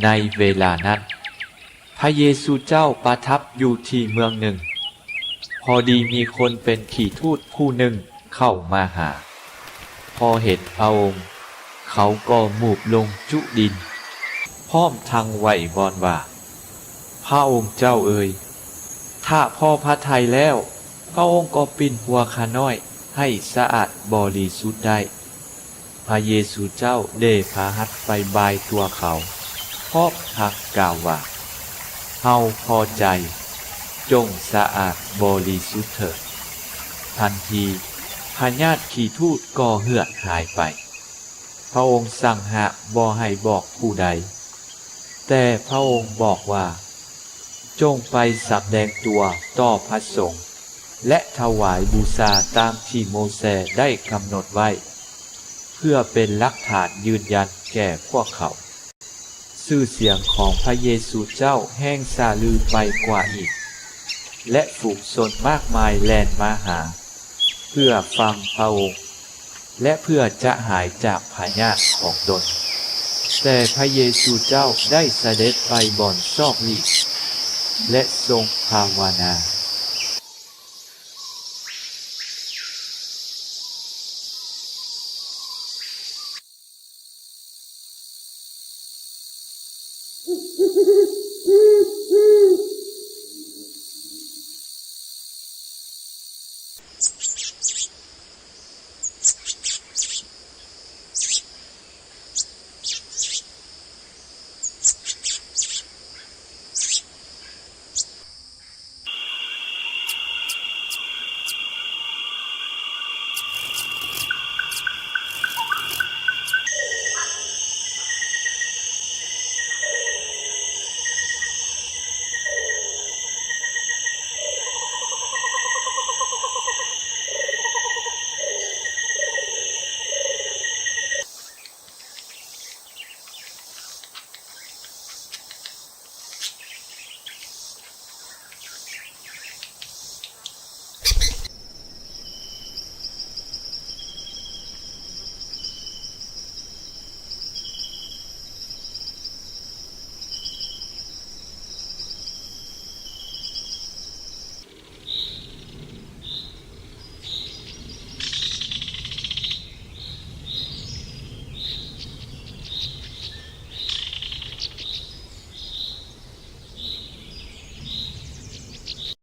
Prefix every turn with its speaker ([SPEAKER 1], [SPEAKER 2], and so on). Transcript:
[SPEAKER 1] ในเวลานั้นพระเยซูเจ้าประทับอยู่ที่เมืองหนึ่งพอดีมีคนเป็นขี่ทูตผู้หนึ่งเข้ามาหาพอเห็นพระองค์เขาก็หมูบลงจุดินพร้อมทั้งไหววอนว่าพระองค์เจ้าเอ๋ยถ้าพอพระทัยแล้วพระองค์ก็ปิ้นหัวข้าน้อยให้สะอาดบริสุทธิ์ได้พระเยซูเจ้าได้พาหัตถ์ไปบายตัวเขาพร้อมทั้งกล่าวว่าเฮาพอใจจงสะอาดบริสุทธิ์เถิดทันทีพญาติขี่ทูตก็เหือดหายไปพระองค์สั่งห้ามบ่ให้บอกผู้ใดแต่พระองค์บอกว่าจงไปสำแดงตัวต่อพระสงฆ์และถวายบูชาตามที่โมเสสได้กำหนดไว้เพื่อเป็นหลักฐานยืนยันแก่พวกเขาชื่อเสียงของพระเยซูเจ้าแห้งซาลือไปกว่าอีกและฝูงชนมากมายแล่นมาหาเพื่อฟังพระองค์และเพื่อจะหายจากพยาธิของตนแต่พระเยซูเจ้าได้เสด็จไปบ่อนซอกหลีกและทรงภาวนา